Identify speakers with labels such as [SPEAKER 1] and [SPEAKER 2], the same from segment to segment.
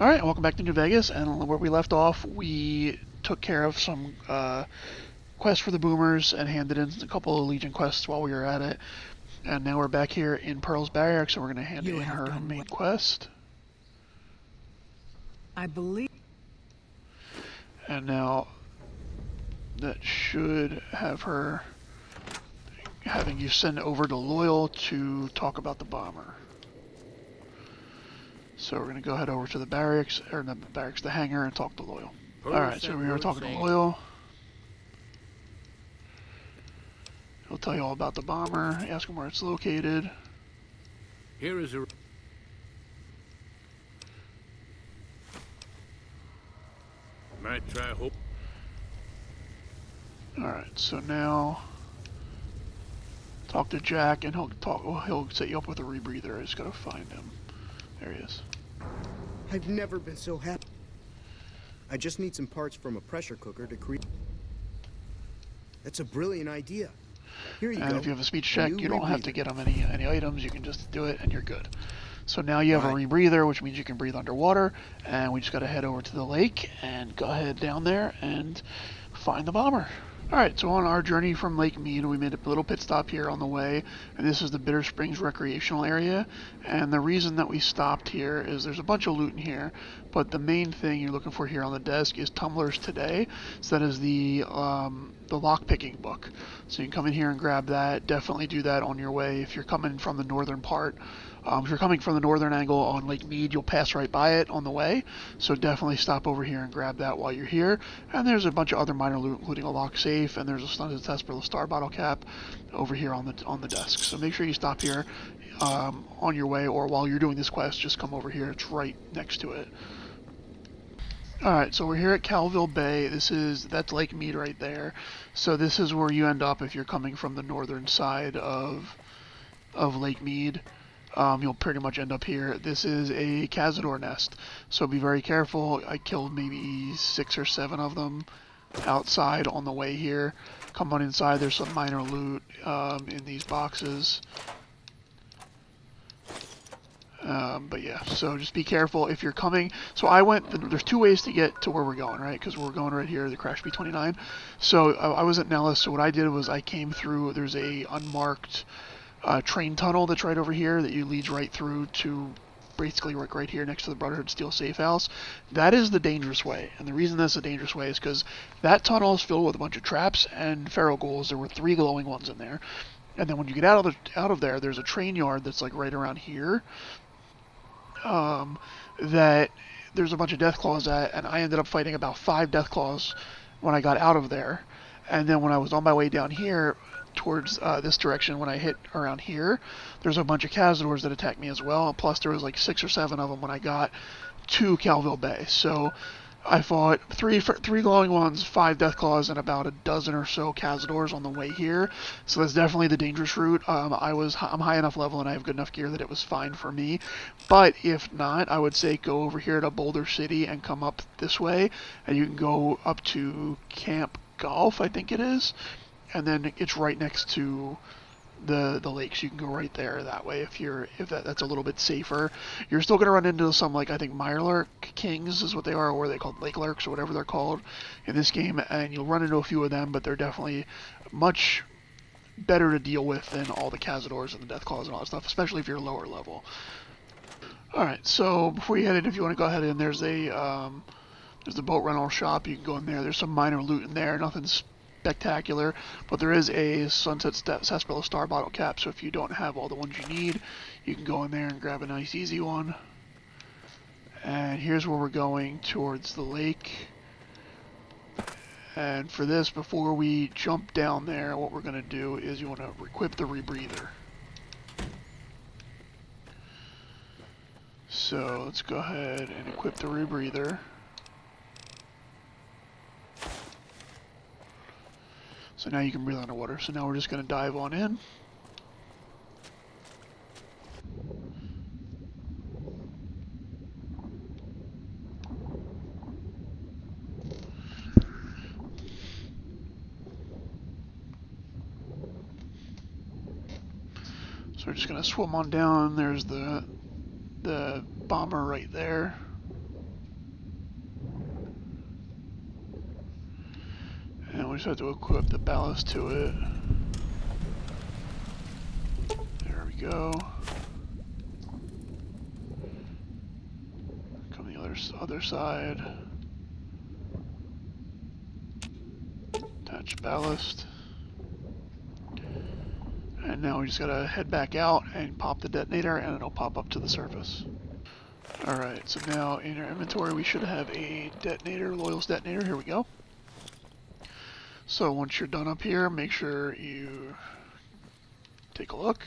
[SPEAKER 1] Alright, welcome back to New Vegas, and where we left off, we took care of some quests for the boomers and handed in a couple of Legion quests while we were at it. And now we're back here in Pearl's Barracks, and we're going to hand in her main quest.
[SPEAKER 2] I believe.
[SPEAKER 1] And now that should have her having you send over to Loyal to talk about the bomber. So we're going to go head over to the barracks, or not the barracks, the hangar, and talk to Loyal. Alright, so we're talking to Loyal. He'll tell you all about the bomber, ask him where it's located.
[SPEAKER 3] Here is a... Might try hope.
[SPEAKER 1] Alright, so now talk to Jack, and he'll set you up with a rebreather. I just gotta find him. There he is.
[SPEAKER 4] I've never been so happy. I just need some parts from a pressure cooker to create. That's a brilliant idea. Here you go.
[SPEAKER 1] And if you have a speech check, you don't have to get him any items. You can just do it, and you're good. So now you have a rebreather, which means you can breathe underwater. And we just gotta head over to the lake and go ahead down there and find the bomber. Alright, so on our journey from Lake Mead, we made a little pit stop here on the way, and this is the Bitter Springs recreational area. And the reason that we stopped here is there's a bunch of loot in here, but the main thing you're looking for here on the desk is Tumblers Today. So that is the lockpicking book. So you can come in here and grab that. Definitely do that on your way if you're coming from the northern part. If you're coming from the northern angle on Lake Mead, you'll pass right by it on the way. So definitely stop over here and grab that while you're here. And there's a bunch of other minor loot, including a lock safe, and there's a stunted test for the star bottle cap over here on the desk. So make sure you stop here on your way, or while you're doing this quest, just come over here. It's right next to it. Alright, so we're here at Calville Bay. That's Lake Mead right there. So this is where you end up if you're coming from the northern side of Lake Mead. You'll pretty much end up here. This is a Cazador nest, so be very careful. I killed maybe 6 or 7 of them outside on the way here. Come on inside, there's some minor loot in these boxes. But yeah, so just be careful if you're coming. So there's 2 ways to get to where we're going, right? Because we're going right here, the Crash B29. So I was at Nellis, so what I did was I came through, there's a unmarked train tunnel that's right over here that you leads right through to basically right here next to the Brotherhood Steel safe house. That is the dangerous way, and the reason that's the dangerous way is because that tunnel is filled with a bunch of traps and feral ghouls. There were 3 glowing ones in there, and then when you get out of there, there's a train yard that's like right around here. That there's a bunch of Deathclaws at, and I ended up fighting about 5 Deathclaws when I got out of there, and then when I was on my way down here towards this direction, when I hit around here, there's a bunch of Cazadors that attacked me as well, plus there was like 6 or 7 of them when I got to Calville Bay. So I fought 3 glowing ones, 5 Deathclaws, and about a dozen or so Cazadors on the way here. So that's definitely the dangerous route. I'm high enough level and I have good enough gear that it was fine for me. But if not, I would say go over here to Boulder City and come up this way, and you can go up to Camp Golf, I think it is, and then it's right next to the lakes. You can go right there that way if that's a little bit safer. You're still gonna run into some, like, I think Mirelurk Kings is what they are, or they're called Lake Lurks or whatever they're called in this game, and you'll run into a few of them, but they're definitely much better to deal with than all the Cazadors and the Deathclaws and all that stuff, especially if you're lower level. Alright, so before you head in, if you want to go ahead in, there's the boat rental shop. You can go in there. There's some minor loot in there, nothing spectacular, but there is a Sunset Sarsaparilla Star Bottle cap, so if you don't have all the ones you need, you can go in there and grab a nice easy one. And here's where we're going, towards the lake. And for this, before we jump down there, what we're going to do is you want to equip the rebreather. So let's go ahead and equip the rebreather. So now you can breathe underwater. So now we're just going to dive on in. So we're just going to swim on down. There's the bomber right there. just have to equip the ballast to it. There we go. Come the other side. Attach ballast. And now we just gotta head back out and pop the detonator and it'll pop up to the surface. Alright, so now in our inventory we should have a detonator, Loyal's detonator. Here we go. So once you're done up here, make sure you take a look.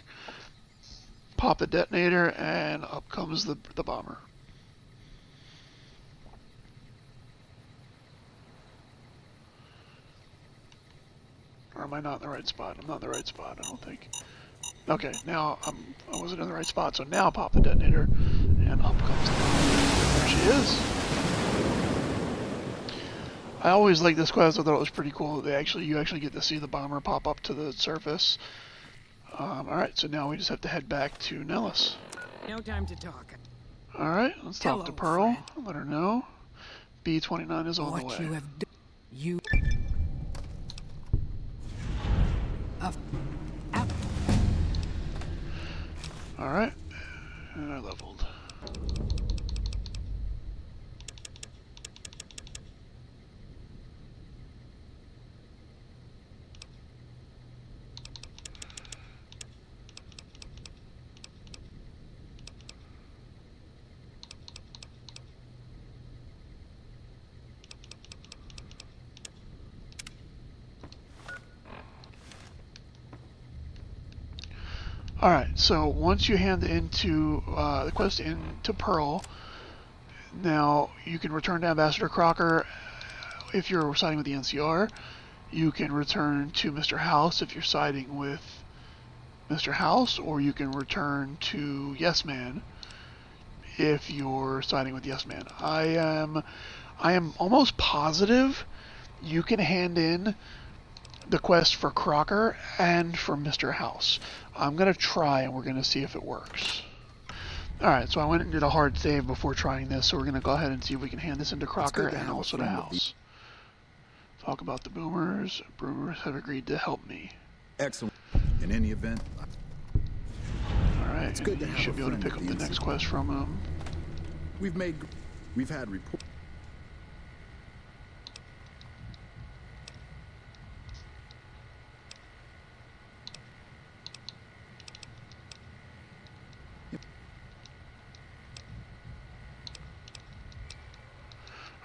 [SPEAKER 1] Pop the detonator and up comes the bomber. Or am I not in the right spot? I'm not in the right spot, I don't think. Okay, now I wasn't in the right spot, so now pop the detonator, and up comes the bomber. There she is. I always liked this quest. I thought it was pretty cool. You actually get to see the bomber pop up to the surface. Alright, so now we just have to head back to Nellis.
[SPEAKER 2] No time to talk.
[SPEAKER 1] Alright, let's talk
[SPEAKER 2] Hello,
[SPEAKER 1] to Pearl.
[SPEAKER 2] friend.
[SPEAKER 1] Let her know. B-29 is on the
[SPEAKER 2] What
[SPEAKER 1] way.
[SPEAKER 2] you have done. You. Out.
[SPEAKER 1] Alright, and I leveled. Alright, so once you hand the quest in to Pearl, now you can return to Ambassador Crocker if you're siding with the NCR. You can return to Mr. House if you're siding with Mr. House, or you can return to Yes Man if you're siding with Yes Man. I am almost positive you can hand in the quest for Crocker and for Mr. House. I'm going to try and we're going to see if it works. Alright, so I went and did a hard save before trying this, so we're going to go ahead and see if we can hand this into Crocker and also to House. Talk about the boomers. Boomers have agreed to help me.
[SPEAKER 5] Excellent. In any event,
[SPEAKER 1] Alright,
[SPEAKER 5] good to
[SPEAKER 1] you
[SPEAKER 5] have
[SPEAKER 1] should
[SPEAKER 5] a
[SPEAKER 1] be able to
[SPEAKER 5] friend
[SPEAKER 1] pick
[SPEAKER 5] at
[SPEAKER 1] up
[SPEAKER 5] the
[SPEAKER 1] the next
[SPEAKER 5] NC.
[SPEAKER 1] quest from him.
[SPEAKER 5] we've had reports.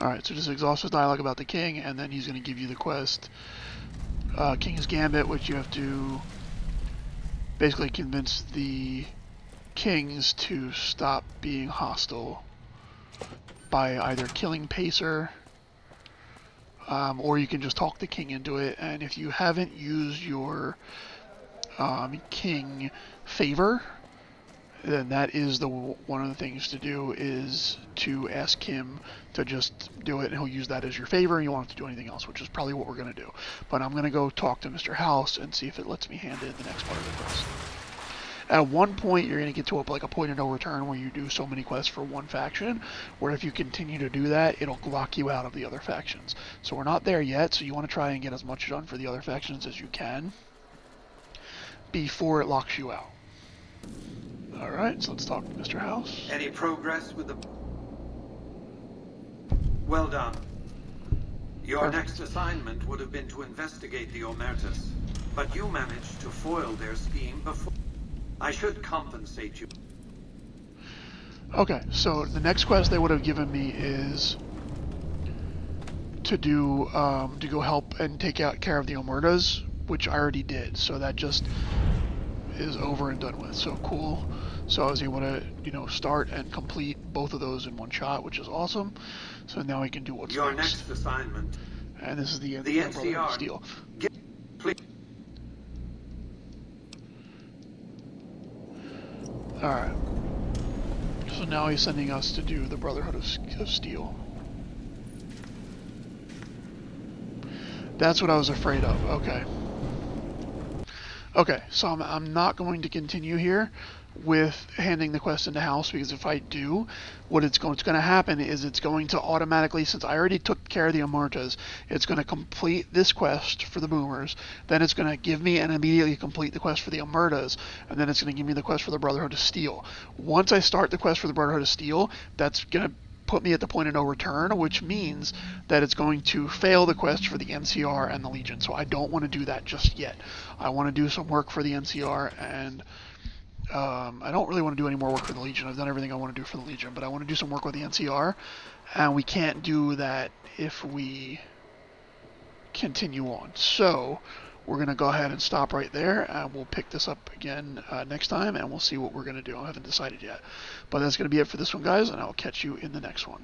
[SPEAKER 1] Alright, so just exhaust his dialogue about the king, and then he's going to give you the quest, King's Gambit, which you have to basically convince the kings to stop being hostile by either killing Pacer, or you can just talk the king into it. And if you haven't used your king favor, then that is one of the things to do, is to ask him to just do it, and he'll use that as your favor, and you won't have to do anything else, which is probably what we're going to do. But I'm going to go talk to Mr. House and see if it lets me hand in the next part of the quest. At one point, you're going to get to a point of no return where you do so many quests for one faction, where if you continue to do that, it'll lock you out of the other factions. So we're not there yet, so you want to try and get as much done for the other factions as you can before it locks you out. Alright, so let's talk to Mr. House.
[SPEAKER 6] Any progress with the... Well done. Your
[SPEAKER 1] Perfect.
[SPEAKER 6] next assignment would have been to investigate the Omertas, but you managed to foil their scheme before... I should compensate you.
[SPEAKER 1] Okay, so the next quest they would have given me is to do, to go help and take care of the Omertas, which I already did, so that just is over and done with. So cool. So I was able to, start and complete both of those in one shot, which is awesome. So now we can do what's
[SPEAKER 6] Your
[SPEAKER 1] next.
[SPEAKER 6] next assignment.
[SPEAKER 1] And this is the
[SPEAKER 6] The
[SPEAKER 1] Brotherhood of
[SPEAKER 6] NCR.
[SPEAKER 1] Steel.
[SPEAKER 6] Please.
[SPEAKER 1] Alright. So now he's sending us to do the Brotherhood of Steel. That's what I was afraid of. Okay. Okay, so I'm not going to continue here. with handing the quest into house, because if I do, what's going to happen is it's going to automatically, since I already took care of the Omertas, it's going to complete this quest for the boomers, then it's going to give me and immediately complete the quest for the Omertas, and then it's going to give me the quest for the Brotherhood of Steel. Once I start the quest for the Brotherhood of Steel, that's going to put me at the point of no return, which means that it's going to fail the quest for the NCR and the Legion. So I don't want to do that just yet. I want to do some work for the NCR, and I don't really want to do any more work for the Legion. I've done everything I want to do for the Legion, but I want to do some work with the NCR, and we can't do that if we continue on. So we're going to go ahead and stop right there, and we'll pick this up again next time, and we'll see what we're going to do. I haven't decided yet. But that's going to be it for this one, guys, and I'll catch you in the next one.